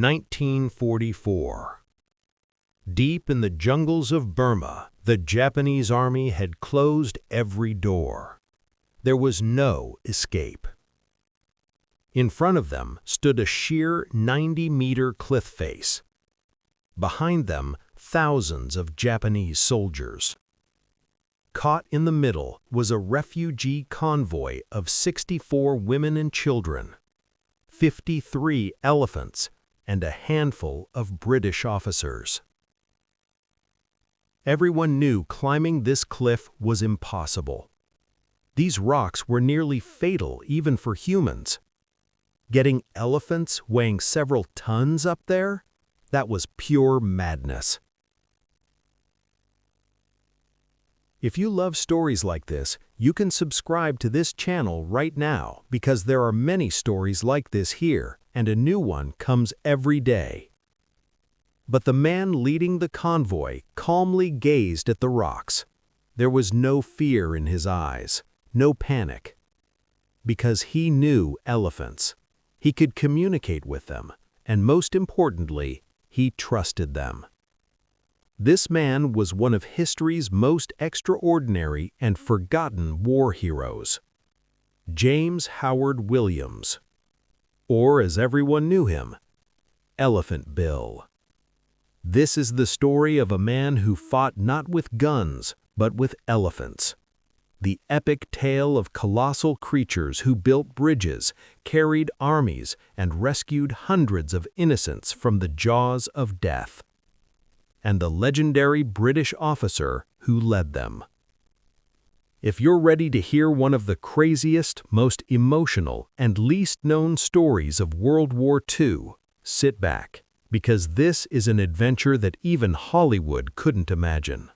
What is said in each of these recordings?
1944. Deep in the jungles of Burma, the Japanese army had closed every door. There was no escape. In front of them stood a sheer 90-meter cliff face. Behind them, thousands of Japanese soldiers. Caught in the middle was a refugee convoy of 64 women and children, 53 elephants, and a handful of British officers. Everyone knew climbing this cliff was impossible. These rocks were nearly fatal even for humans. Getting elephants weighing several tons up there? That was pure madness. If you love stories like this, you can subscribe to this channel right now because there are many stories like this here, and a new one comes every day. But the man leading the convoy calmly gazed at the rocks. There was no fear in his eyes, no panic. Because he knew elephants. He could communicate with them, and most importantly, he trusted them. This man was one of history's most extraordinary and forgotten war heroes, James Howard Williams, or as everyone knew him, Elephant Bill. This is the story of a man who fought not with guns, but with elephants. The epic tale of colossal creatures who built bridges, carried armies, and rescued hundreds of innocents from the jaws of death. And the legendary British officer who led them. If you're ready to hear one of the craziest, most emotional, and least known stories of World War II, sit back, because this is an adventure that even Hollywood couldn't imagine.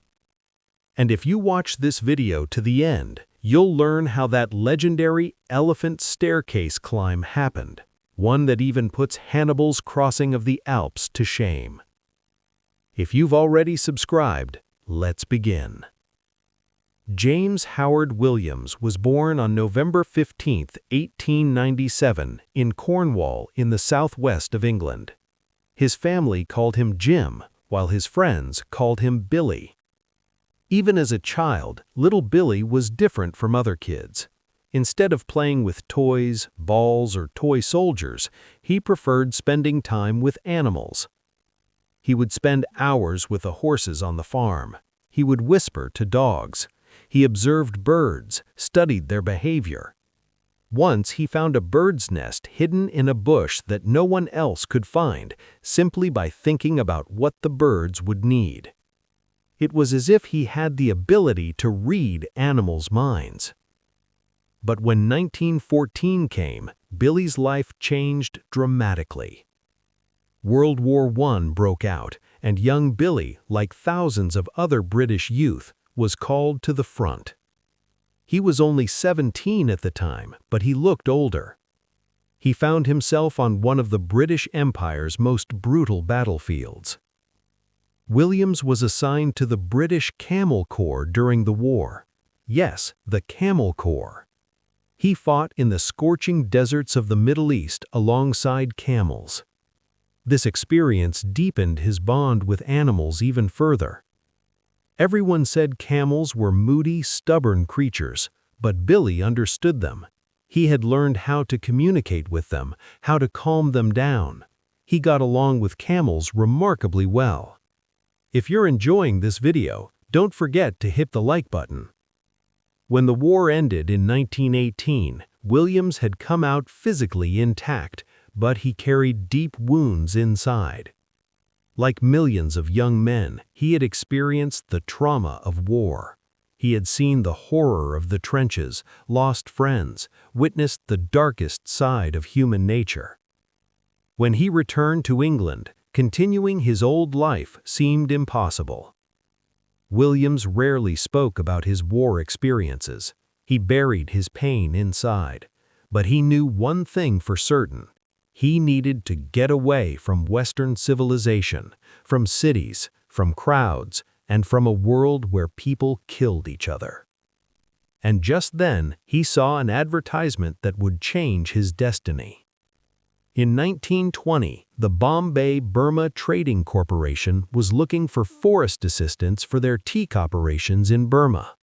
And if you watch this video to the end, you'll learn how that legendary elephant staircase climb happened, one that even puts Hannibal's crossing of the Alps to shame. If you've already subscribed, let's begin. James Howard Williams was born on November 15, 1897, in Cornwall in the southwest of England. His family called him Jim, while his friends called him Billy. Even as a child, little Billy was different from other kids. Instead of playing with toys, balls, or toy soldiers, he preferred spending time with animals. He would spend hours with the horses on the farm. He would whisper to dogs. He observed birds, studied their behavior. Once he found a bird's nest hidden in a bush that no one else could find, simply by thinking about what the birds would need. It was as if he had the ability to read animals' minds. But when 1914 came, Billy's life changed dramatically. World War I broke out, and young Billy, like thousands of other British youth, was called to the front. He was only 17 at the time, but he looked older. He found himself on one of the British Empire's most brutal battlefields. Williams was assigned to the British Camel Corps during the war. Yes, the Camel Corps. He fought in the scorching deserts of the Middle East alongside camels. This experience deepened his bond with animals even further. Everyone said camels were moody, stubborn creatures, but Billy understood them. He had learned how to communicate with them, how to calm them down. He got along with camels remarkably well. If you're enjoying this video, don't forget to hit the like button. When the war ended in 1918, Williams had come out physically intact, but he carried deep wounds inside. Like millions of young men, he had experienced the trauma of war. He had seen the horror of the trenches, lost friends, witnessed the darkest side of human nature. When he returned to England, continuing his old life seemed impossible. Williams rarely spoke about his war experiences. He buried his pain inside. But he knew one thing for certain. He needed to get away from Western civilization, from cities, from crowds, and from a world where people killed each other. And just then, he saw an advertisement that would change his destiny. In 1920, the Bombay-Burma Trading Corporation was looking for forest assistance for their teak operations in Burma.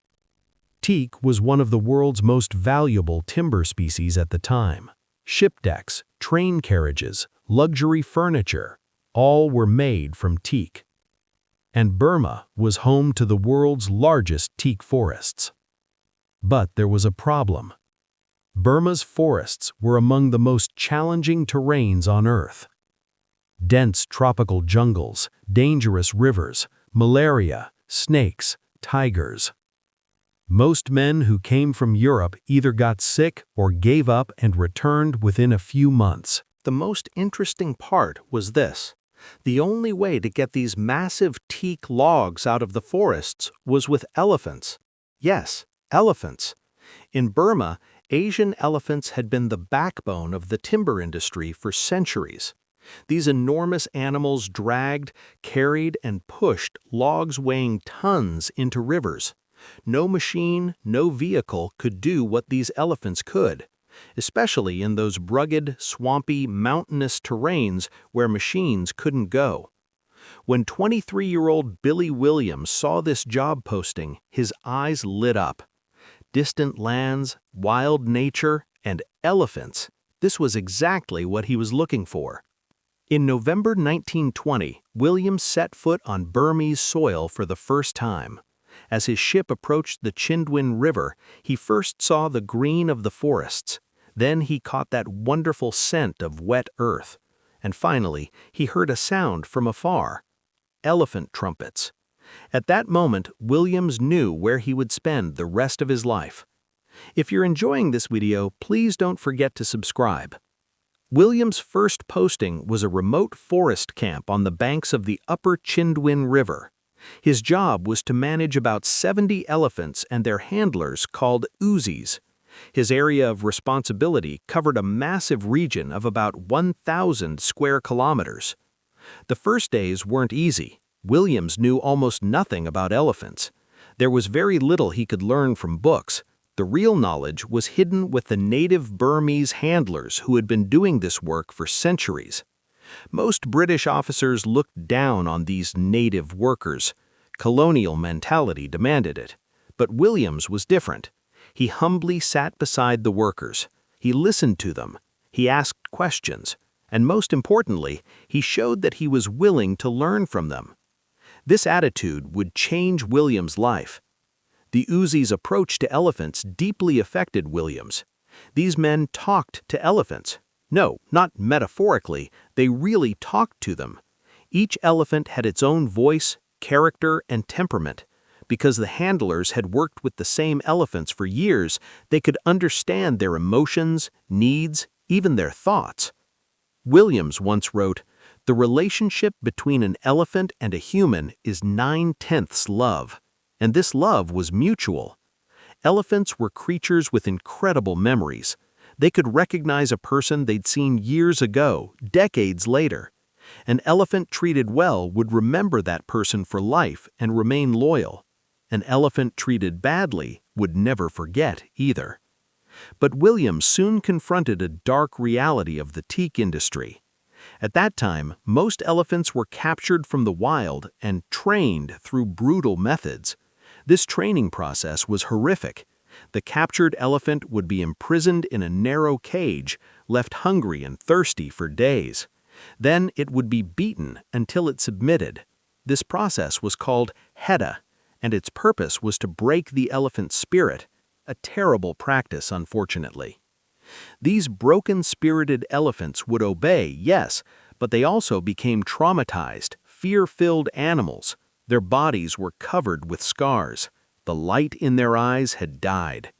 Teak was one of the world's most valuable timber species at the time. Ship decks, train carriages, luxury furniture, all were made from teak. And Burma was home to the world's largest teak forests. But there was a problem. Burma's forests were among the most challenging terrains on Earth. Dense tropical jungles, dangerous rivers, malaria, snakes, tigers. Most men who came from Europe either got sick or gave up and returned within a few months. The most interesting part was this. The only way to get these massive teak logs out of the forests was with elephants. Yes, elephants. In Burma, Asian elephants had been the backbone of the timber industry for centuries. These enormous animals dragged, carried, and pushed logs weighing tons into rivers. No machine, no vehicle could do what these elephants could, especially in those rugged, swampy, mountainous terrains where machines couldn't go. When 23-year-old Billy Williams saw this job posting, his eyes lit up. Distant lands, wild nature, and elephants. This was exactly what he was looking for. In November 1920, Williams set foot on Burmese soil for the first time. As his ship approached the Chindwin River, he first saw the green of the forests. Then he caught that wonderful scent of wet earth. And finally, he heard a sound from afar. Elephant trumpets. At that moment, Williams knew where he would spend the rest of his life. If you're enjoying this video, please don't forget to subscribe. Williams' first posting was a remote forest camp on the banks of the upper Chindwin River. His job was to manage about 70 elephants and their handlers called uzis. His area of responsibility covered a massive region of about 1,000 square kilometers. The first days weren't easy. Williams knew almost nothing about elephants. There was very little he could learn from books. The real knowledge was hidden with the native Burmese handlers who had been doing this work for centuries. Most British officers looked down on these native workers. Colonial mentality demanded it. But Williams was different. He humbly sat beside the workers. He listened to them. He asked questions. And most importantly, he showed that he was willing to learn from them. This attitude would change Williams' life. The Uzis' approach to elephants deeply affected Williams. These men talked to elephants. No, not metaphorically, they really talked to them. Each elephant had its own voice, character, and temperament. Because the handlers had worked with the same elephants for years, they could understand their emotions, needs, even their thoughts. Williams once wrote, "The relationship between an elephant and a human is 9/10 love." And this love was mutual. Elephants were creatures with incredible memories. They could recognize a person they'd seen years ago, decades later. An elephant treated well would remember that person for life and remain loyal. An elephant treated badly would never forget either. But Williams soon confronted a dark reality of the teak industry. At that time, most elephants were captured from the wild and trained through brutal methods. This training process was horrific. The captured elephant would be imprisoned in a narrow cage, left hungry and thirsty for days. Then it would be beaten until it submitted. This process was called heda, and its purpose was to break the elephant's spirit, a terrible practice, unfortunately. These broken-spirited elephants would obey, yes, but they also became traumatized, fear-filled animals. Their bodies were covered with scars. The light in their eyes had died.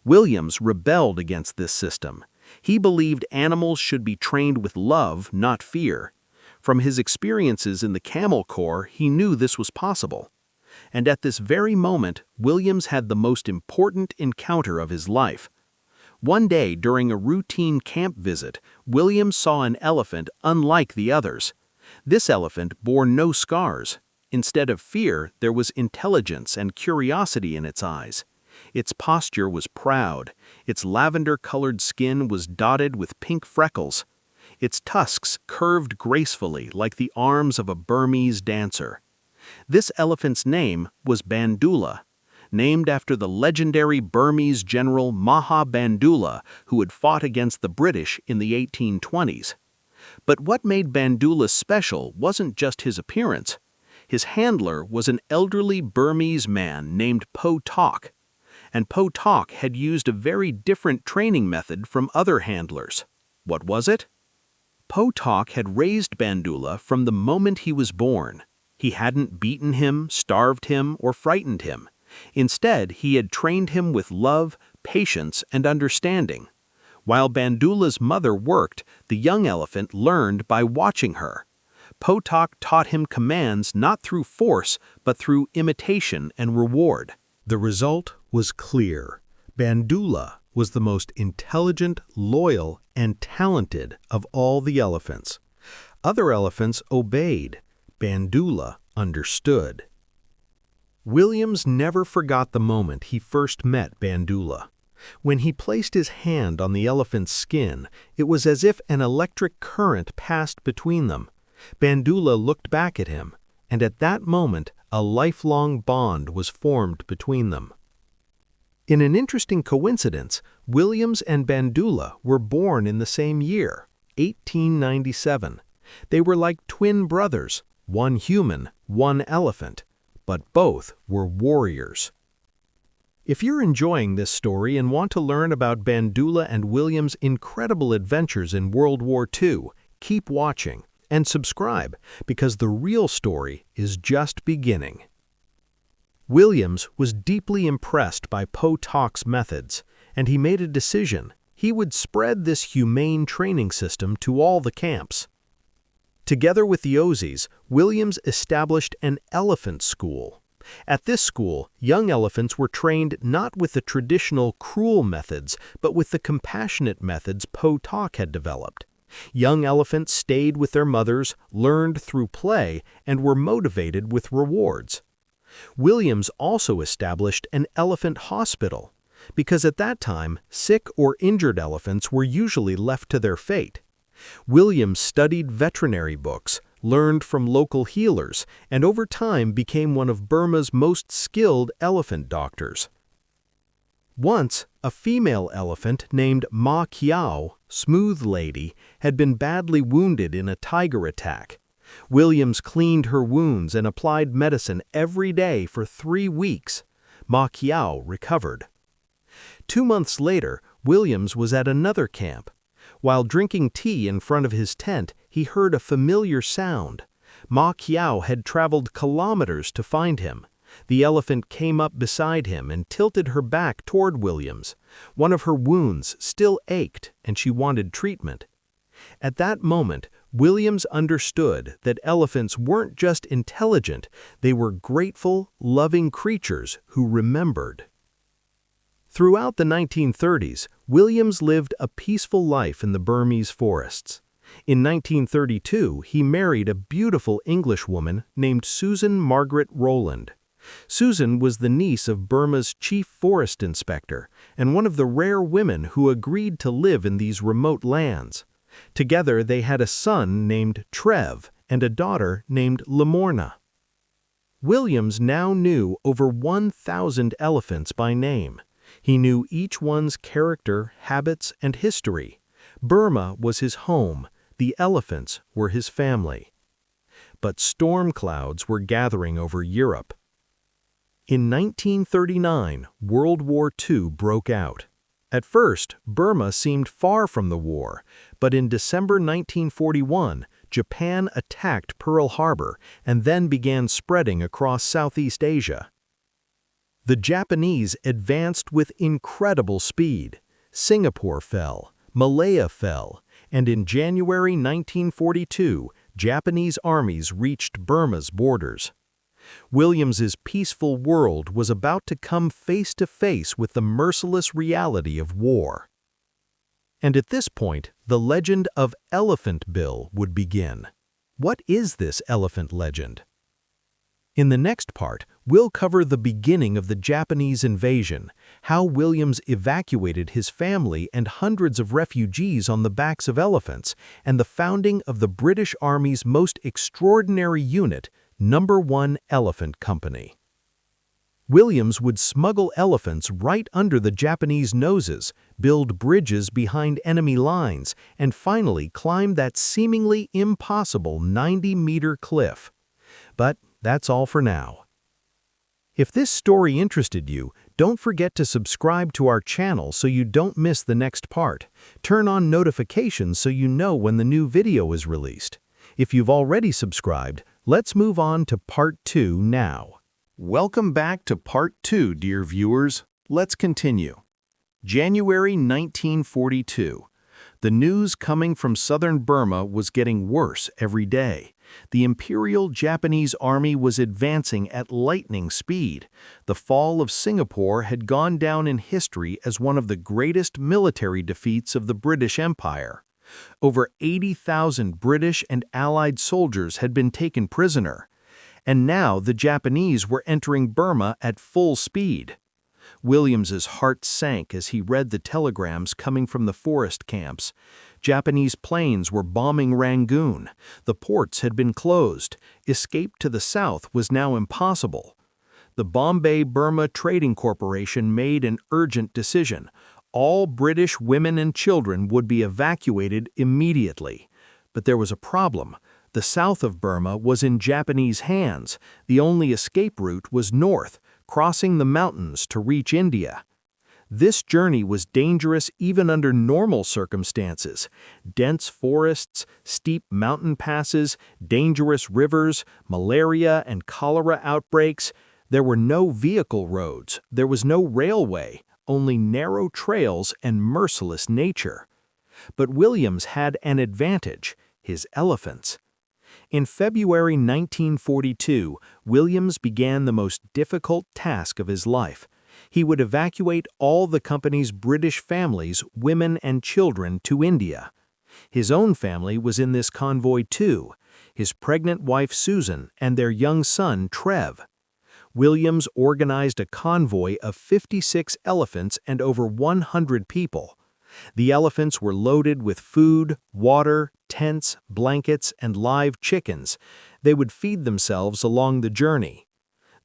Williams rebelled against this system. He believed animals should be trained with love, not fear. From his experiences in the Camel Corps, he knew this was possible. And at this very moment, Williams had the most important encounter of his life. One day, during a routine camp visit, Williams saw an elephant unlike the others. This elephant bore no scars. Instead of fear, there was intelligence and curiosity in its eyes. Its posture was proud. Its lavender-colored skin was dotted with pink freckles. its tusks curved gracefully like the arms of a Burmese dancer. This elephant's name was Bandoola, named after the legendary Burmese general Maha Bandoola, who had fought against the British in the 1820s. But what made Bandoola special wasn't just his appearance. His handler was an elderly Burmese man named Po Tok, and Po Tok had used a very different training method from other handlers. What was it? Po Tok had raised Bandoola from the moment he was born. He hadn't beaten him, starved him, or frightened him. Instead, he had trained him with love, patience, and understanding. While Bandoola's mother worked, the young elephant learned by watching her. Po Tok taught him commands not through force, but through imitation and reward. The result was clear. Bandoola was the most intelligent, loyal, and talented of all the elephants. Other elephants obeyed. Bandoola understood. Williams never forgot the moment he first met Bandoola. When he placed his hand on the elephant's skin, it was as if an electric current passed between them. Bandoola looked back at him, and at that moment a lifelong bond was formed between them. In an interesting coincidence, Williams and Bandoola were born in the same year, 1897. They were like twin brothers, one human, one elephant, but both were warriors. If you're enjoying this story and want to learn about Bandoola and Williams' incredible adventures in World War II, keep watching and subscribe because the real story is just beginning. Williams was deeply impressed by Po Tok's methods, and he made a decision. He would spread this humane training system to all the camps. Together with the Aussies, Williams established an elephant school. At this school, young elephants were trained not with the traditional cruel methods, but with the compassionate methods Po Tok had developed. Young elephants stayed with their mothers, learned through play, and were motivated with rewards. Williams also established an elephant hospital, because at that time, sick or injured elephants were usually left to their fate. Williams studied veterinary books, learned from local healers, and over time became one of Burma's most skilled elephant doctors. Once, a female elephant named Ma Kiao, Smooth Lady, had been badly wounded in a tiger attack. Williams cleaned her wounds and applied medicine every day for 3 weeks. Ma Kiao recovered. 2 months later, Williams was at another camp. While drinking tea in front of his tent, he heard a familiar sound. Ma Kiao had traveled kilometers to find him. The elephant came up beside him and tilted her back toward Williams. One of her wounds still ached, and she wanted treatment. At that moment, Williams understood that elephants weren't just intelligent, they were grateful, loving creatures who remembered. Throughout the 1930s, Williams lived a peaceful life in the Burmese forests. In 1932, he married a beautiful Englishwoman named Susan Margaret Rowland. Susan was the niece of Burma's chief forest inspector and one of the rare women who agreed to live in these remote lands. Together, they had a son named Trev and a daughter named Lamorna. Williams now knew over 1,000 elephants by name. He knew each one's character, habits, and history. Burma was his home. The elephants were his family. But storm clouds were gathering over Europe. In 1939, World War II broke out. At first, Burma seemed far from the war, but in December 1941, Japan attacked Pearl Harbor and then began spreading across Southeast Asia. The Japanese advanced with incredible speed. Singapore fell, Malaya fell, and in January 1942, Japanese armies reached Burma's borders. Williams's peaceful world was about to come face to face with the merciless reality of war. And at this point, the legend of Elephant Bill would begin. What is this elephant legend? In the next part, we'll cover the beginning of the Japanese invasion, how Williams evacuated his family and hundreds of refugees on the backs of elephants, and the founding of the British Army's most extraordinary unit, Number 1 Elephant Company. Williams would smuggle elephants right under the Japanese noses, build bridges behind enemy lines, and finally climb that seemingly impossible 90-meter cliff. But that's all for now. If this story interested you, don't forget to subscribe to our channel so you don't miss the next part. Turn on notifications so you know when the new video is released. If you've already subscribed, let's move on to part 2 now. Welcome back to part 2, dear viewers. Let's continue. January 1942. The news coming from southern Burma was getting worse every day. The Imperial Japanese Army was advancing at lightning speed. The fall of Singapore had gone down in history as one of the greatest military defeats of the British Empire. Over 80,000 British and Allied soldiers had been taken prisoner. And now the Japanese were entering Burma at full speed. Williams's heart sank as he read the telegrams coming from the forest camps. Japanese planes were bombing Rangoon. The ports had been closed. Escape to the south was now impossible. The Bombay-Burma Trading Corporation made an urgent decision. All British women and children would be evacuated immediately. But there was a problem. The south of Burma was in Japanese hands. The only escape route was north, crossing the mountains to reach India. This journey was dangerous even under normal circumstances. Dense forests, steep mountain passes, dangerous rivers, malaria and cholera outbreaks. There were no vehicle roads. There was no railway, only narrow trails and merciless nature. But Williams had an advantage: his elephants. In February 1942, Williams began the most difficult task of his life. He would evacuate all the company's British families, women and children, to India. His own family was in this convoy too, his pregnant wife Susan and their young son Trev. Williams organized a convoy of 56 elephants and over 100 people. The elephants were loaded with food, water, tents, blankets, and live chickens. They would feed themselves along the journey.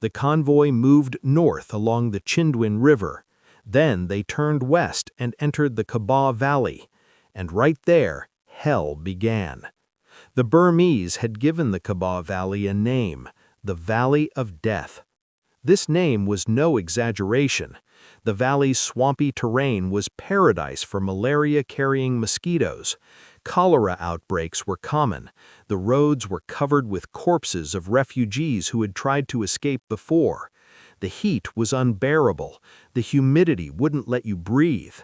The convoy moved north along the Chindwin River. Then they turned west and entered the Kabaw Valley. And right there, hell began. The Burmese had given the Kabaw Valley a name: the Valley of Death. This name was no exaggeration. The valley's swampy terrain was paradise for malaria-carrying mosquitoes. Cholera outbreaks were common. The roads were covered with corpses of refugees who had tried to escape before. The heat was unbearable. The humidity wouldn't let you breathe.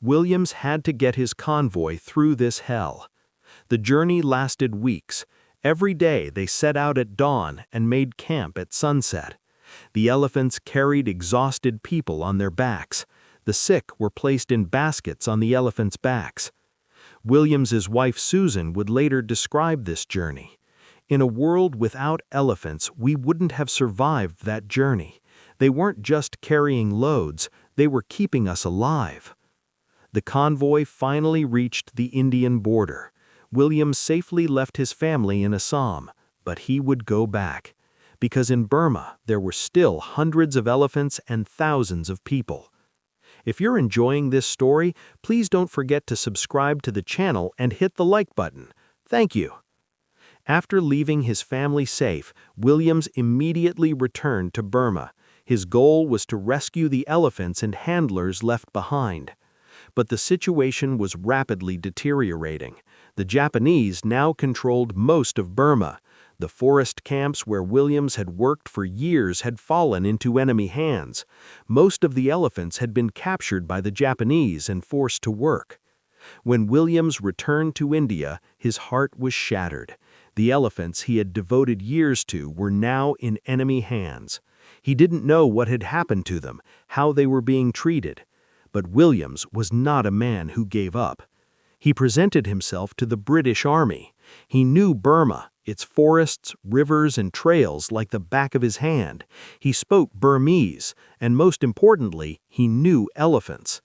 Williams had to get his convoy through this hell. The journey lasted weeks. Every day they set out at dawn and made camp at sunset. The elephants carried exhausted people on their backs. The sick were placed in baskets on the elephants' backs. Williams's wife Susan would later describe this journey. In a world without elephants, we wouldn't have survived that journey. They weren't just carrying loads, they were keeping us alive. The convoy finally reached the Indian border. Williams safely left his family in Assam, but he would go back. Because in Burma, there were still hundreds of elephants and thousands of people. If you're enjoying this story, please don't forget to subscribe to the channel and hit the like button. Thank you. After leaving his family safe, Williams immediately returned to Burma. His goal was to rescue the elephants and handlers left behind. But the situation was rapidly deteriorating. The Japanese now controlled most of Burma. The forest camps where Williams had worked for years had fallen into enemy hands. Most of the elephants had been captured by the Japanese and forced to work. When Williams returned to India, his heart was shattered. The elephants he had devoted years to were now in enemy hands. He didn't know what had happened to them, how they were being treated. But Williams was not a man who gave up. He presented himself to the British Army. He knew Burma, its forests, rivers, and trails like the back of his hand. He spoke Burmese, and most importantly, he knew elephants.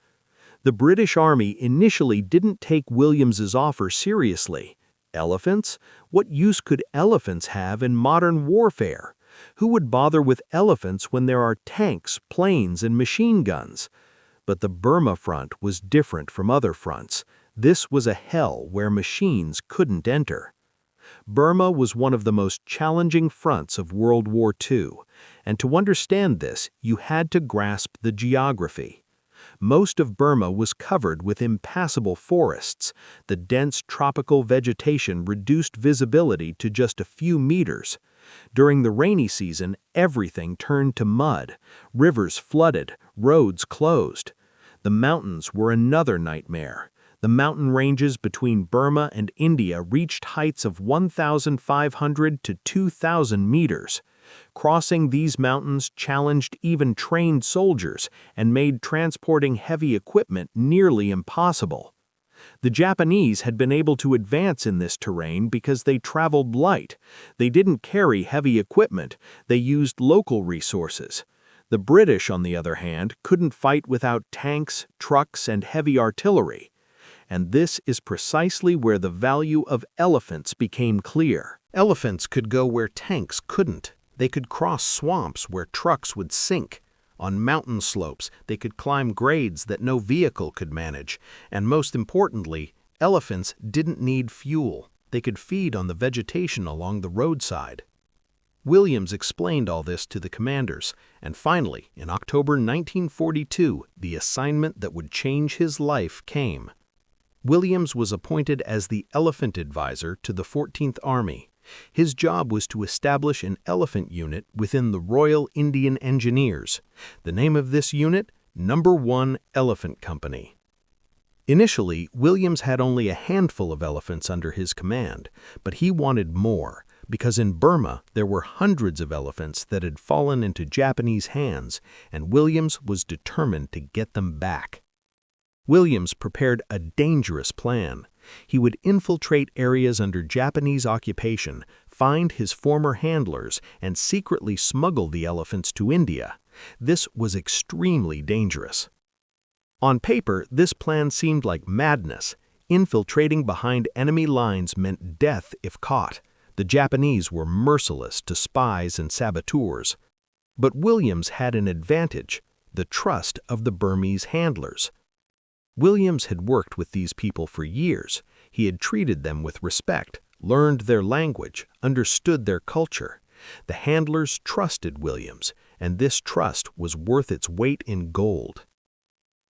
The British Army initially didn't take Williams's offer seriously. Elephants? What use could elephants have in modern warfare? Who would bother with elephants when there are tanks, planes, and machine guns? But the Burma front was different from other fronts. This was a hell where machines couldn't enter. Burma was one of the most challenging fronts of World War II, and to understand this, you had to grasp the geography. Most of Burma was covered with impassable forests. The dense tropical vegetation reduced visibility to just a few meters. During the rainy season, everything turned to mud. Rivers flooded, roads closed. The mountains were another nightmare. The mountain ranges between Burma and India reached heights of 1,500 to 2,000 meters. Crossing these mountains challenged even trained soldiers and made transporting heavy equipment nearly impossible. The Japanese had been able to advance in this terrain because they traveled light. They didn't carry heavy equipment, they used local resources. The British, on the other hand, couldn't fight without tanks, trucks, and heavy artillery. And this is precisely where the value of elephants became clear. Elephants could go where tanks couldn't. They could cross swamps where trucks would sink. On mountain slopes, they could climb grades that no vehicle could manage. And most importantly, elephants didn't need fuel. They could feed on the vegetation along the roadside. Williams explained all this to the commanders, and finally, in October 1942, the assignment that would change his life came. Williams was appointed as the Elephant Advisor to the 14th Army. His job was to establish an elephant unit within the Royal Indian Engineers. The name of this unit? Number 1 Elephant Company. Initially, Williams had only a handful of elephants under his command, but he wanted more, because in Burma there were hundreds of elephants that had fallen into Japanese hands, and Williams was determined to get them back. Williams prepared a dangerous plan. He would infiltrate areas under Japanese occupation, find his former handlers, and secretly smuggle the elephants to India. This was extremely dangerous. On paper, this plan seemed like madness. Infiltrating behind enemy lines meant death if caught. The Japanese were merciless to spies and saboteurs. But Williams had an advantage: the trust of the Burmese handlers. Williams had worked with these people for years. He had treated them with respect, learned their language, understood their culture. The handlers trusted Williams, and this trust was worth its weight in gold.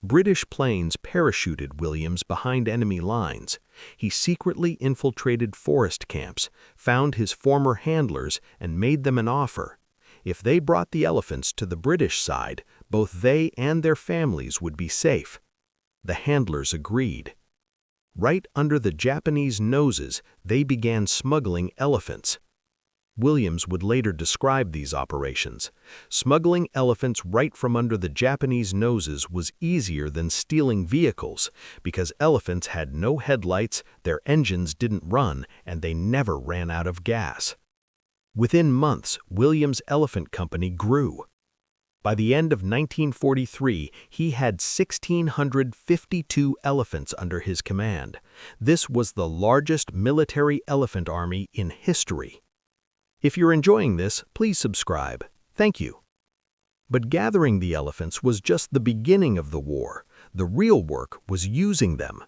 British planes parachuted Williams behind enemy lines. He secretly infiltrated forest camps, found his former handlers, and made them an offer. If they brought the elephants to the British side, both they and their families would be safe. The handlers agreed. Right under the Japanese noses, they began smuggling elephants. Williams would later describe these operations. Smuggling elephants right from under the Japanese noses was easier than stealing vehicles, because elephants had no headlights, their engines didn't run, and they never ran out of gas. Within months, Williams' Elephant Company grew. By the end of 1943, he had 1,652 elephants under his command. This was the largest military elephant army in history. If you're enjoying this, please subscribe. Thank you. But gathering the elephants was just the beginning of the war. The real work was using them.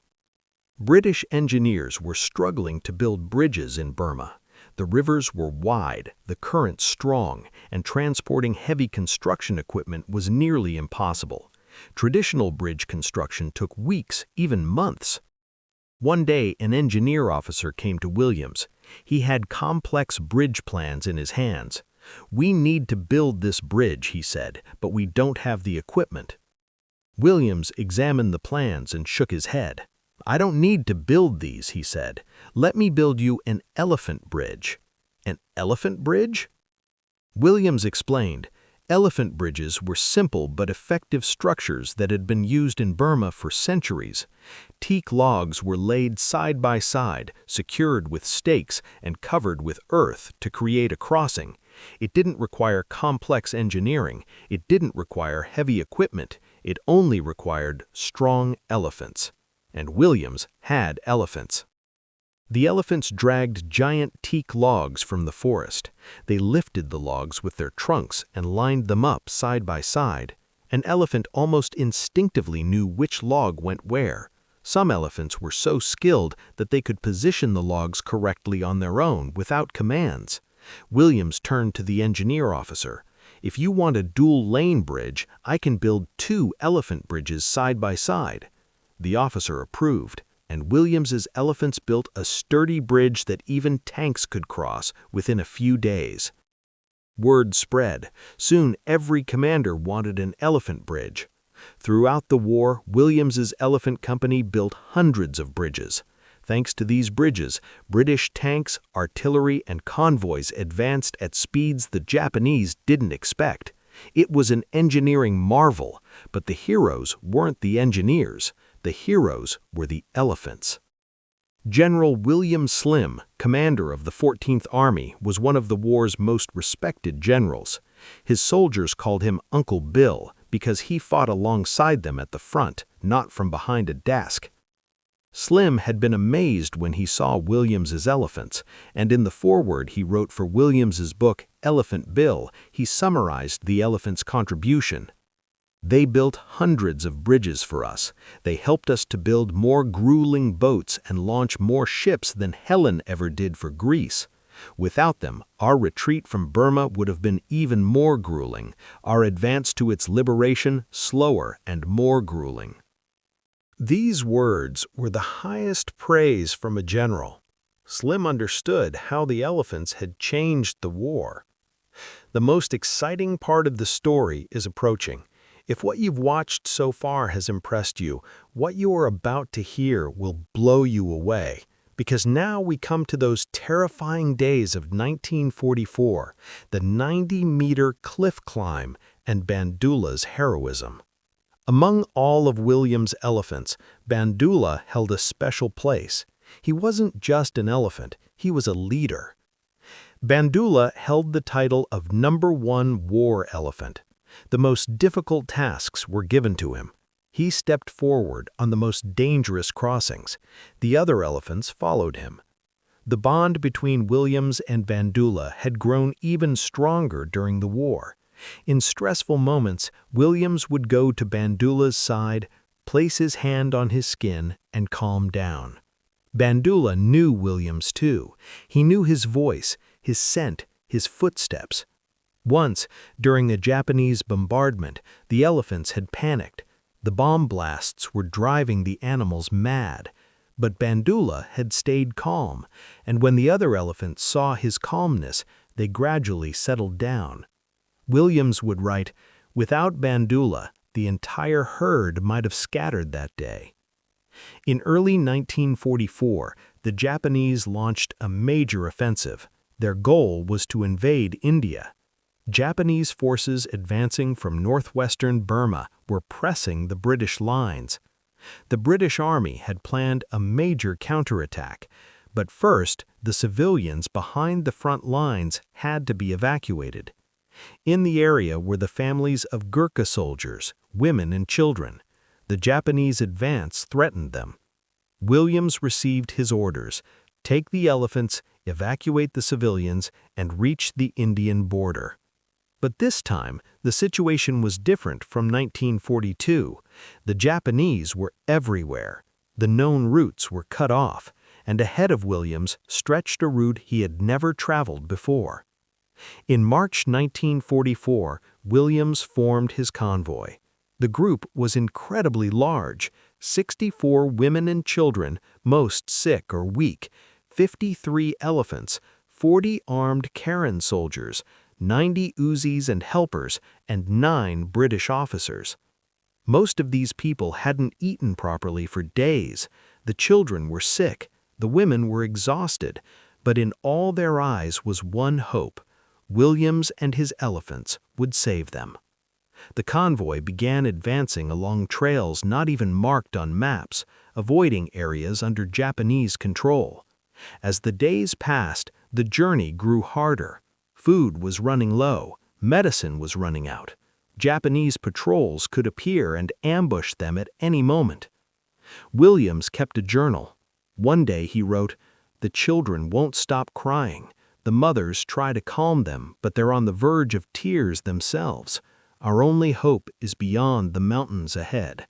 British engineers were struggling to build bridges in Burma. The rivers were wide, the current strong, and transporting heavy construction equipment was nearly impossible. Traditional bridge construction took weeks, even months. One day, an engineer officer came to Williams. He had complex bridge plans in his hands. "We need to build this bridge," he said, "but we don't have the equipment." Williams examined the plans and shook his head. "I don't need to build these," he said. "Let me build you an elephant bridge." "An elephant bridge?" Williams explained. Elephant bridges were simple but effective structures that had been used in Burma for centuries. Teak logs were laid side by side, secured with stakes and covered with earth to create a crossing. It didn't require complex engineering, it didn't require heavy equipment, it only required strong elephants. And Williams had elephants. The elephants dragged giant teak logs from the forest. They lifted the logs with their trunks and lined them up side by side. An elephant almost instinctively knew which log went where. Some elephants were so skilled that they could position the logs correctly on their own without commands. Williams turned to the engineer officer. "If you want a dual-lane bridge, I can build 2 elephant bridges side by side." The officer approved, and Williams's elephants built a sturdy bridge that even tanks could cross within a few days. Word spread. Soon every commander wanted an elephant bridge. Throughout the war, Williams's Elephant Company built hundreds of bridges. Thanks to these bridges, British tanks, artillery, and convoys advanced at speeds the Japanese didn't expect. It was an engineering marvel, but the heroes weren't the engineers. The heroes were the elephants. General William Slim, commander of the 14th Army, was one of the war's most respected generals. His soldiers called him Uncle Bill because he fought alongside them at the front, not from behind a desk. Slim had been amazed when he saw Williams's elephants, and in the foreword he wrote for Williams's book, Elephant Bill, he summarized the elephants' contribution. "They built hundreds of bridges for us. They helped us to build more grueling boats and launch more ships than Helen ever did for Greece. Without them, our retreat from Burma would have been even more grueling, our advance to its liberation slower and more grueling." These words were the highest praise from a general. Slim understood how the elephants had changed the war. The most exciting part of the story is approaching. If what you've watched so far has impressed you, what you are about to hear will blow you away. Because now we come to those terrifying days of 1944, the 90-meter cliff climb and Bandoola's heroism. Among all of William's elephants, Bandoola held a special place. He wasn't just an elephant, he was a leader. Bandoola held the title of #1 war elephant. The most difficult tasks were given to him. He stepped forward on the most dangerous crossings. The other elephants followed him. The bond between Williams and Bandoola had grown even stronger during the war. In stressful moments, Williams would go to Bandoola's side, place his hand on his skin, and calm down. Bandoola knew Williams too. He knew his voice, his scent, his footsteps. Once, during a Japanese bombardment, the elephants had panicked. The bomb blasts were driving the animals mad. But Bandoola had stayed calm, and when the other elephants saw his calmness, they gradually settled down. Williams would write, "Without Bandoola, the entire herd might have scattered that day." In early 1944, the Japanese launched a major offensive. Their goal was to invade India. Japanese forces advancing from northwestern Burma were pressing the British lines. The British Army had planned a major counterattack, but first, the civilians behind the front lines had to be evacuated. In the area were the families of Gurkha soldiers, women and children. The Japanese advance threatened them. Williams received his orders: take the elephants, evacuate the civilians, and reach the Indian border. But this time, the situation was different from 1942. The Japanese were everywhere. The known routes were cut off, and ahead of Williams stretched a route he had never traveled before. In March 1944, Williams formed his convoy. The group was incredibly large: 64 women and children, most sick or weak, 53 elephants, 40 armed Karen soldiers, 90 Uzis and helpers, and 9 British officers. Most of these people hadn't eaten properly for days. The children were sick, the women were exhausted, but in all their eyes was one hope: Williams and his elephants would save them. The convoy began advancing along trails not even marked on maps, avoiding areas under Japanese control. As the days passed, the journey grew harder. Food was running low, medicine was running out. Japanese patrols could appear and ambush them at any moment. Williams kept a journal. One day he wrote, "The children won't stop crying. The mothers try to calm them, but they're on the verge of tears themselves. Our only hope is beyond the mountains ahead."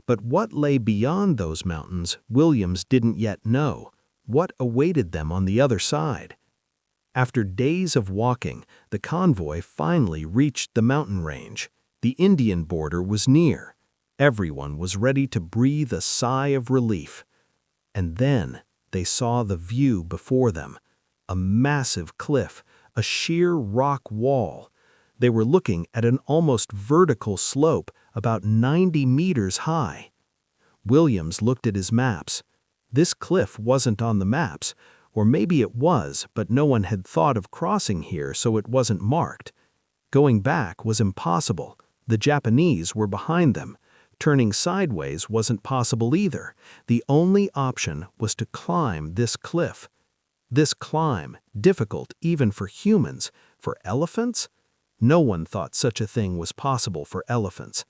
But what lay beyond those mountains, Williams didn't yet know. What awaited them on the other side? After days of walking, the convoy finally reached the mountain range. The Indian border was near. Everyone was ready to breathe a sigh of relief. And then they saw the view before them. A massive cliff, a sheer rock wall. They were looking at an almost vertical slope about 90 meters high. Williams looked at his maps. This cliff wasn't on the maps, or maybe it was, but no one had thought of crossing here, so it wasn't marked. Going back was impossible. The Japanese were behind them. Turning sideways wasn't possible either. The only option was to climb this cliff. This climb, difficult even for humans. For elephants? No one thought such a thing was possible for elephants.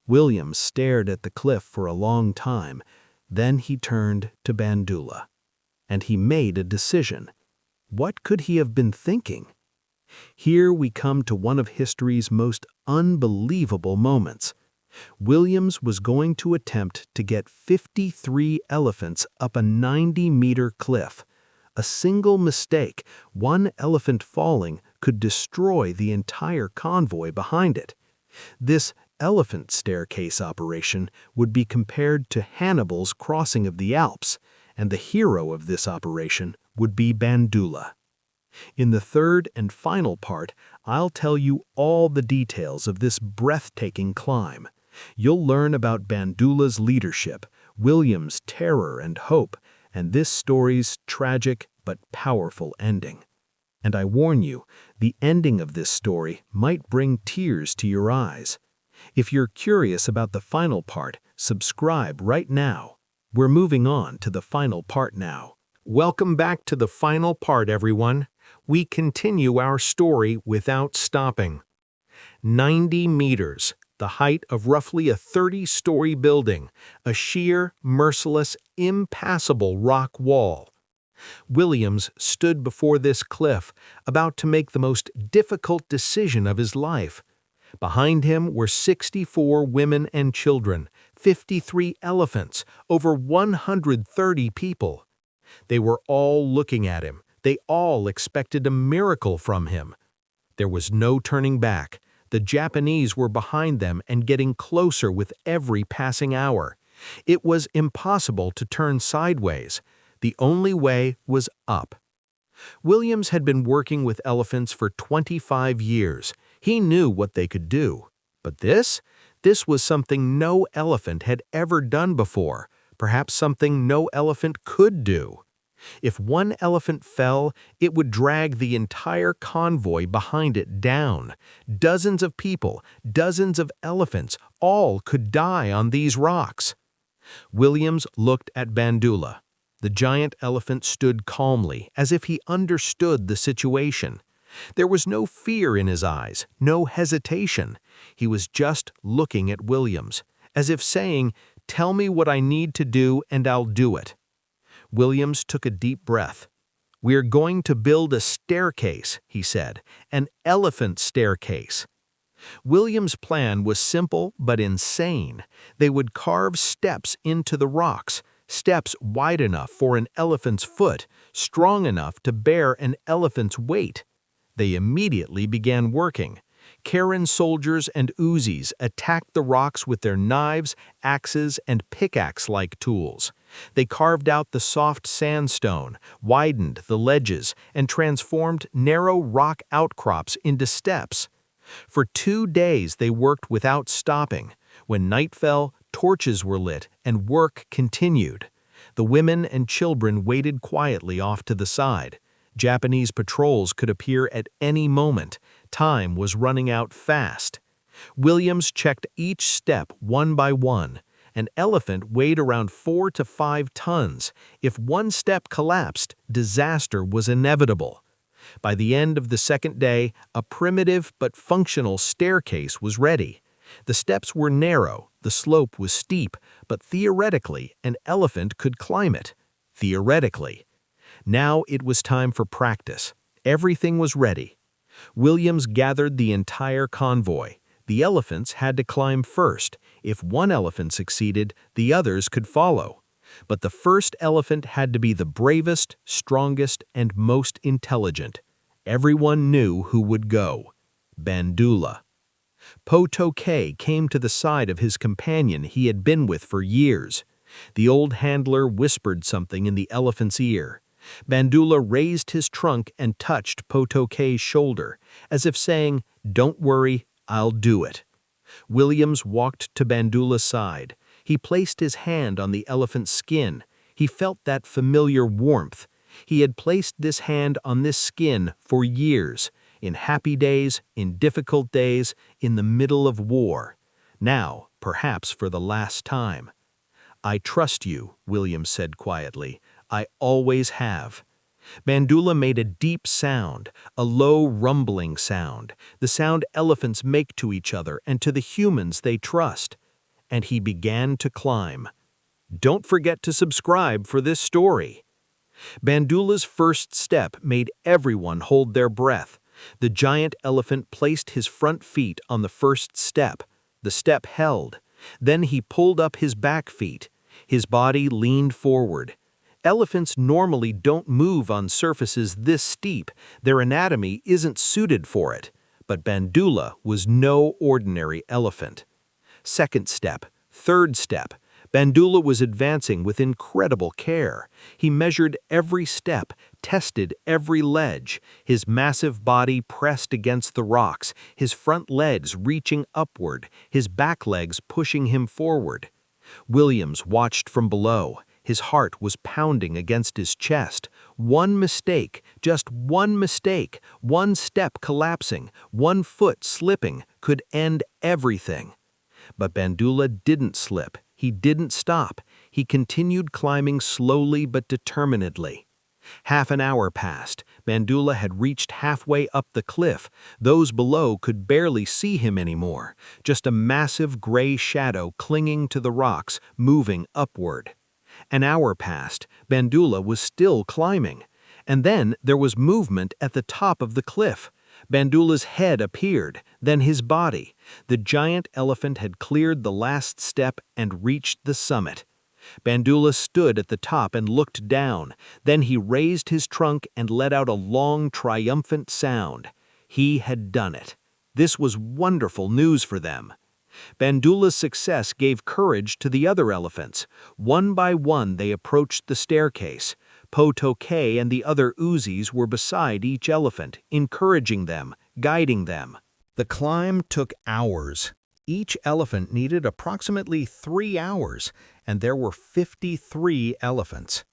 Williams stared at the cliff for a long time. Then he turned to Bandoola. And he made a decision. What could he have been thinking? Here we come to one of history's most unbelievable moments. Williams was going to attempt to get 53 elephants up a 90-meter cliff. A single mistake, one elephant falling, could destroy the entire convoy behind it. This elephant staircase operation would be compared to Hannibal's crossing of the Alps, and the hero of this operation would be Bandoola. In the third and final part, I'll tell you all the details of this breathtaking climb. You'll learn about Bandoola's leadership, Williams' terror and hope, and this story's tragic but powerful ending. And I warn you, the ending of this story might bring tears to your eyes. If you're curious about the final part, subscribe right now. We're moving on to the final part now. Welcome back to the final part, everyone. We continue our story without stopping. 90 meters, the height of roughly a 30-story building, a sheer, merciless, impassable rock wall. Williams stood before this cliff, about to make the most difficult decision of his life. Behind him were 64 women and children, 53 elephants, over 130 people. They were all looking at him. They all expected a miracle from him. There was no turning back. The Japanese were behind them and getting closer with every passing hour. It was impossible to turn sideways. The only way was up. Williams had been working with elephants for 25 years. He knew what they could do. But this was something no elephant had ever done before, perhaps something no elephant could do. If one elephant fell, it would drag the entire convoy behind it down. Dozens of people, dozens of elephants, all could die on these rocks. Williams looked at Bandoola. The giant elephant stood calmly, as if he understood the situation. There was no fear in his eyes, no hesitation. He was just looking at Williams, as if saying, "Tell me what I need to do and I'll do it." Williams took a deep breath. "We're going to build a staircase," he said, "an elephant staircase." Williams' plan was simple but insane. They would carve steps into the rocks, steps wide enough for an elephant's foot, strong enough to bear an elephant's weight. They immediately began working. Karen soldiers and Uzis attacked the rocks with their knives, axes, and pickaxe-like tools. They carved out the soft sandstone, widened the ledges, and transformed narrow rock outcrops into steps. For 2 days they worked without stopping. When night fell, torches were lit, and work continued. The women and children waited quietly off to the side. Japanese patrols could appear at any moment. Time was running out fast. Williams checked each step one by one. An elephant weighed around 4 to 5 tons. If one step collapsed, disaster was inevitable. By the end of the second day, a primitive but functional staircase was ready. The steps were narrow, the slope was steep, but theoretically, an elephant could climb it. Theoretically. Now it was time for practice. Everything was ready. Williams gathered the entire convoy. The elephants had to climb first. If one elephant succeeded, the others could follow. But the first elephant had to be the bravest, strongest, and most intelligent. Everyone knew who would go. Bandoola. Po-to-ke came to the side of his companion he had been with for years. The old handler whispered something in the elephant's ear. Bandoola raised his trunk and touched Po-to-ke's shoulder, as if saying, "Don't worry, I'll do it." Williams walked to Bandoola's side. He placed his hand on the elephant's skin. He felt that familiar warmth. He had placed this hand on this skin for years, in happy days, in difficult days, in the middle of war. Now, perhaps for the last time. "I trust you," Williams said quietly. "I always have." Bandoola made a deep sound, a low rumbling sound, the sound elephants make to each other and to the humans they trust. And he began to climb. Don't forget to subscribe for this story. Bandoola's first step made everyone hold their breath. The giant elephant placed his front feet on the first step. The step held. Then he pulled up his back feet. His body leaned forward. Elephants normally don't move on surfaces this steep. Their anatomy isn't suited for it. But Bandoola was no ordinary elephant. Second step, third step. Bandoola was advancing with incredible care. He measured every step, tested every ledge, his massive body pressed against the rocks, his front legs reaching upward, his back legs pushing him forward. Williams watched from below. His heart was pounding against his chest. One mistake, just one mistake, one step collapsing, one foot slipping, could end everything. But Bandoola didn't slip. He didn't stop. He continued climbing slowly but determinedly. Half an hour passed. Bandoola had reached halfway up the cliff. Those below could barely see him anymore. Just a massive gray shadow clinging to the rocks, moving upward. An hour passed. Bandoola was still climbing. And then there was movement at the top of the cliff. Bandoola's head appeared, then his body. The giant elephant had cleared the last step and reached the summit. Bandoola stood at the top and looked down. Then he raised his trunk and let out a long, triumphant sound. He had done it. This was wonderful news for them. Bandoola's success gave courage to the other elephants. One by one they approached the staircase. Po-to-ke and the other Uzis were beside each elephant, encouraging them, guiding them. The climb took hours. Each elephant needed approximately 3 hours, and there were 53 elephants.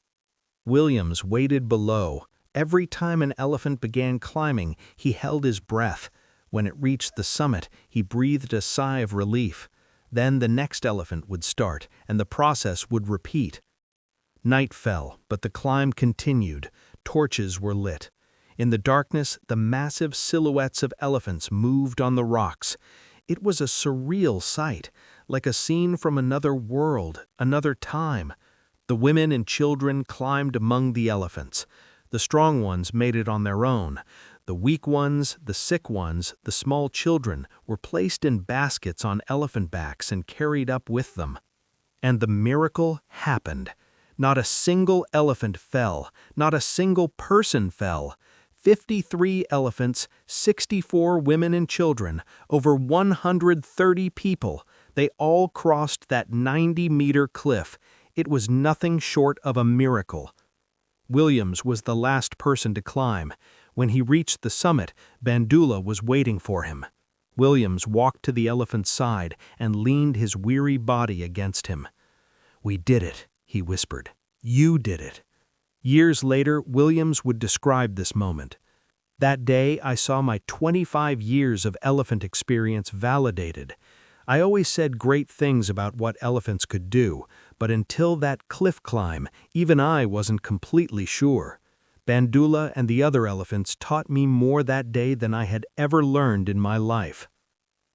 Williams waited below. Every time an elephant began climbing, he held his breath. When it reached the summit, he breathed a sigh of relief. Then the next elephant would start, and the process would repeat. Night fell, but the climb continued. Torches were lit. In the darkness, the massive silhouettes of elephants moved on the rocks. It was a surreal sight, like a scene from another world, another time. The women and children climbed among the elephants. The strong ones made it on their own. The weak ones, the sick ones, the small children were placed in baskets on elephant backs and carried up with them. And the miracle happened. Not a single elephant fell. Not a single person fell. 53 elephants, 64 women and children, over 130 people. They all crossed that 90-meter cliff. It was nothing short of a miracle. Williams was the last person to climb. When he reached the summit, Bandoola was waiting for him. Williams walked to the elephant's side and leaned his weary body against him. "We did it," he whispered. "You did it." Years later, Williams would describe this moment. That day, I saw my 25 years of elephant experience validated. I always said great things about what elephants could do, but until that cliff climb, even I wasn't completely sure. Bandoola and the other elephants taught me more that day than I had ever learned in my life.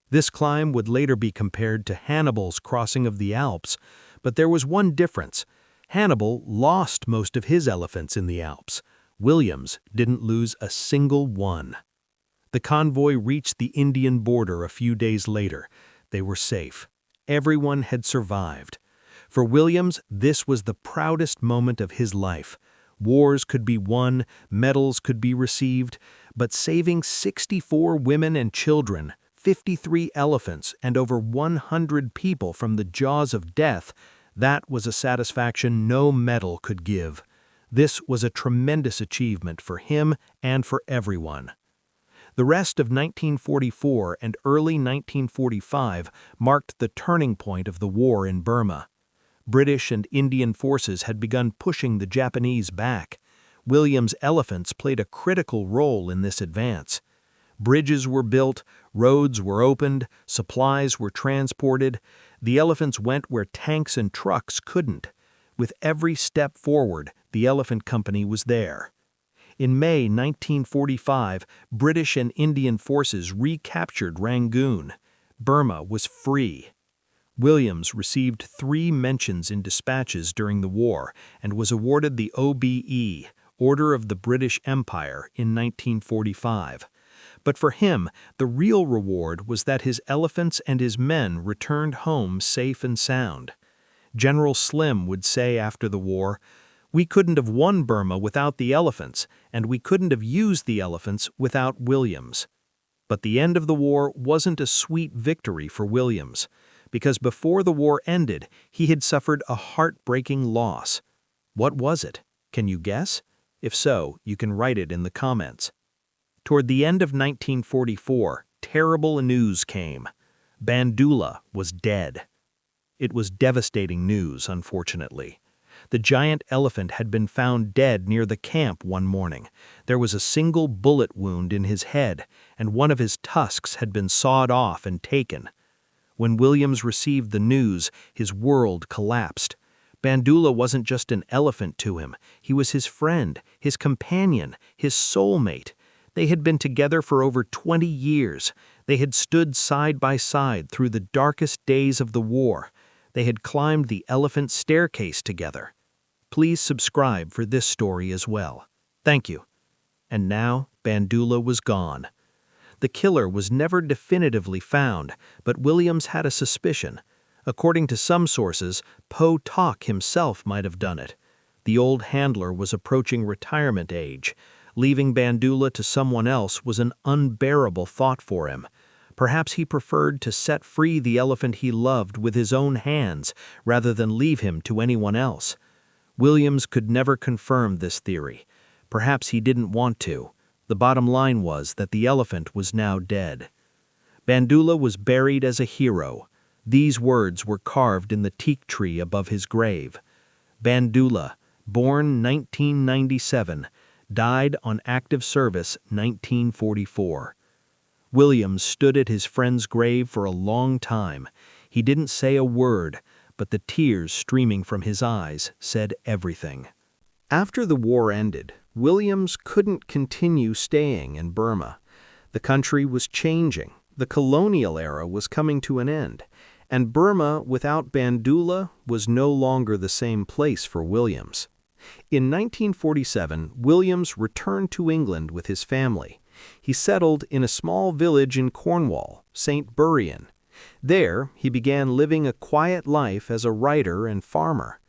This climb would later be compared to Hannibal's crossing of the Alps, but there was one difference. Hannibal lost most of his elephants in the Alps. Williams didn't lose a single one. The convoy reached the Indian border a few days later. They were safe. Everyone had survived. For Williams, this was the proudest moment of his life. Wars could be won, medals could be received, but saving 64 women and children, 53 elephants, and over 100 people from the jaws of death, that was a satisfaction no medal could give. This was a tremendous achievement for him and for everyone. The rest of 1944 and early 1945 marked the turning point of the war in Burma. British and Indian forces had begun pushing the Japanese back. Williams' elephants played a critical role in this advance. Bridges were built, roads were opened, supplies were transported. The elephants went where tanks and trucks couldn't. With every step forward, the Elephant Company was there. In May 1945, British and Indian forces recaptured Rangoon. Burma was free. Williams received 3 mentions in dispatches during the war and was awarded the OBE, Order of the British Empire, in 1945. But for him, the real reward was that his elephants and his men returned home safe and sound. General Slim would say after the war, "We couldn't have won Burma without the elephants, and we couldn't have used the elephants without Williams." But the end of the war wasn't a sweet victory for Williams, because before the war ended, he had suffered a heartbreaking loss. What was it? Can you guess? If so, you can write it in the comments. Toward the end of 1944, terrible news came. Bandoola was dead. It was devastating news, unfortunately. The giant elephant had been found dead near the camp one morning. There was a single bullet wound in his head, and one of his tusks had been sawed off and taken. When Williams received the news, his world collapsed. Bandoola wasn't just an elephant to him. He was his friend, his companion, his soulmate. They had been together for over 20 years. They had stood side by side through the darkest days of the war. They had climbed the elephant staircase together. Please subscribe for this story as well. Thank you. And now, Bandoola was gone. The killer was never definitively found, but Williams had a suspicion. According to some sources, Po Tok himself might have done it. The old handler was approaching retirement age. Leaving Bandoola to someone else was an unbearable thought for him. Perhaps he preferred to set free the elephant he loved with his own hands rather than leave him to anyone else. Williams could never confirm this theory. Perhaps he didn't want to. The bottom line was that the elephant was now dead. Bandoola was buried as a hero. These words were carved in the teak tree above his grave. Bandoola, born 1997, died on active service 1944. Williams stood at his friend's grave for a long time. He didn't say a word, but the tears streaming from his eyes said everything. After the war ended, Williams couldn't continue staying in Burma. The country was changing. The colonial era was coming to an end, and Burma without Bandoola was no longer the same place for Williams. In 1947, Williams returned to England with his family. He settled in a small village in Cornwall, St. Buryan. There, he began living a quiet life as a writer and farmer.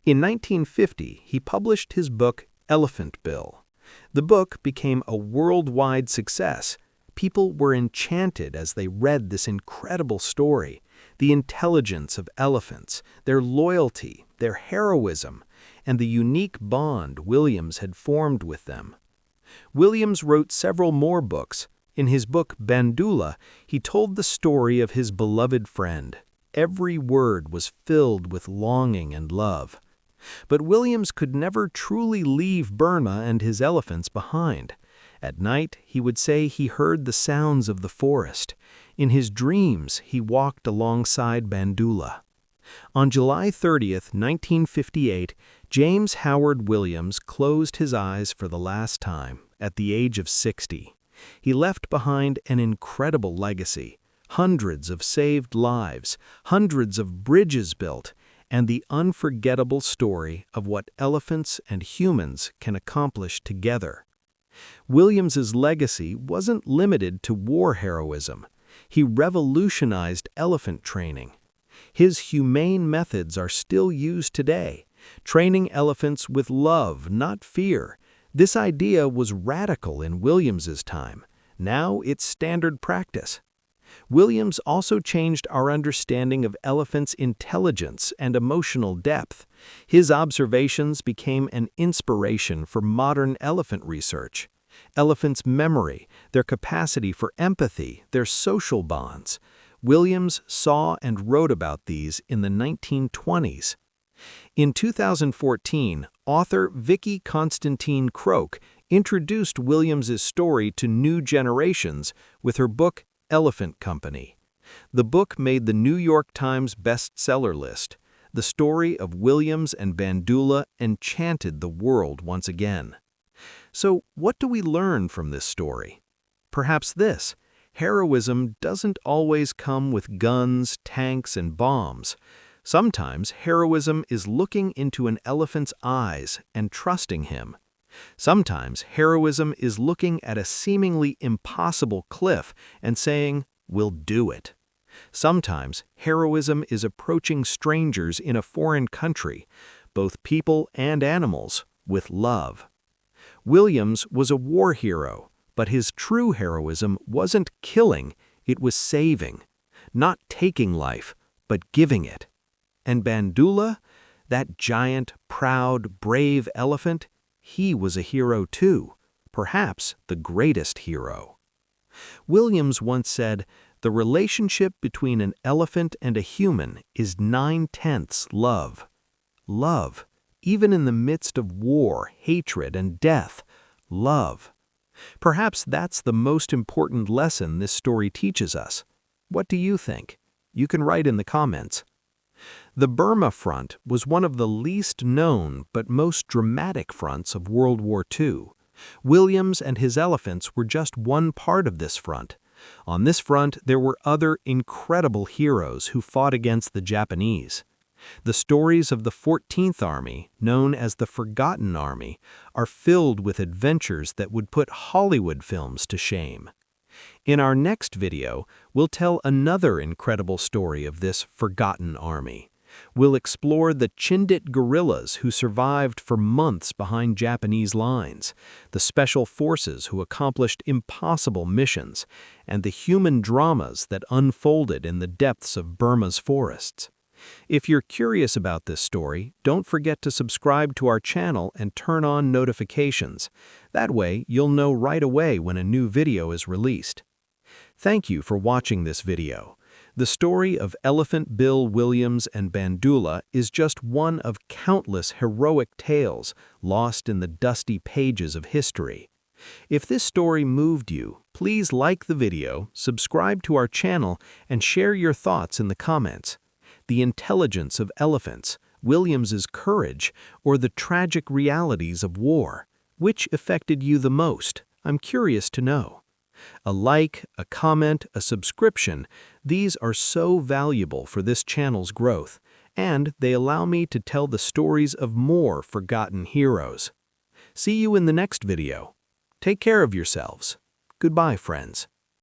In 1950, he published his book, Elephant Bill. The book became a worldwide success. People were enchanted as they read this incredible story. The intelligence of elephants, their loyalty, their heroism, and the unique bond Williams had formed with them. Williams wrote several more books. In his book Bandoola, he told the story of his beloved friend. Every word was filled with longing and love. But Williams could never truly leave Burma and his elephants behind. At night, he would say he heard the sounds of the forest. In his dreams, he walked alongside Bandoola. On July 30th, 1958, James Howard Williams closed his eyes for the last time at the age of 60. He left behind an incredible legacy, hundreds of saved lives, hundreds of bridges built, and the unforgettable story of what elephants and humans can accomplish together. Williams's legacy wasn't limited to war heroism. He revolutionized elephant training. His humane methods are still used today, training elephants with love, not fear. This idea was radical in Williams's time. Now it's standard practice. Williams also changed our understanding of elephants' intelligence and emotional depth. His observations became an inspiration for modern elephant research. Elephants' memory, their capacity for empathy, their social bonds. Williams saw and wrote about these in the 1920s. In 2014, author Vicky Constantine Croak introduced Williams's story to new generations with her book Elephant Company. The book made the New York Times bestseller list. The story of Williams and Bandoola enchanted the world once again. So, what do we learn from this story? Perhaps this: heroism doesn't always come with guns, tanks, and bombs. Sometimes heroism is looking into an elephant's eyes and trusting him. Sometimes heroism is looking at a seemingly impossible cliff and saying, "We'll do it." Sometimes heroism is approaching strangers in a foreign country, both people and animals, with love. Williams was a war hero, but his true heroism wasn't killing, it was saving. Not taking life, but giving it. And Bandoola, that giant, proud, brave elephant, he was a hero too, perhaps the greatest hero. Williams once said, "The relationship between an elephant and a human is 9/10 love." Love, even in the midst of war, hatred, and death. Love. Perhaps that's the most important lesson this story teaches us. What do you think? You can write in the comments. The Burma front was one of the least known but most dramatic fronts of World War II. Williams and his elephants were just one part of this front. On this front, there were other incredible heroes who fought against the Japanese. The stories of the 14th Army, known as the Forgotten Army, are filled with adventures that would put Hollywood films to shame. In our next video, we'll tell another incredible story of this Forgotten Army. We'll explore the Chindit guerrillas who survived for months behind Japanese lines, the special forces who accomplished impossible missions, and the human dramas that unfolded in the depths of Burma's forests. If you're curious about this story, don't forget to subscribe to our channel and turn on notifications. That way, you'll know right away when a new video is released. Thank you for watching this video. The story of Elephant Bill Williams and Bandoola is just one of countless heroic tales lost in the dusty pages of history. If this story moved you, please like the video, subscribe to our channel, and share your thoughts in the comments. The intelligence of elephants, Williams's courage, or the tragic realities of war? Which affected you the most? I'm curious to know. A like, a comment, a subscription, these are so valuable for this channel's growth, and they allow me to tell the stories of more forgotten heroes. See you in the next video. Take care of yourselves. Goodbye, friends.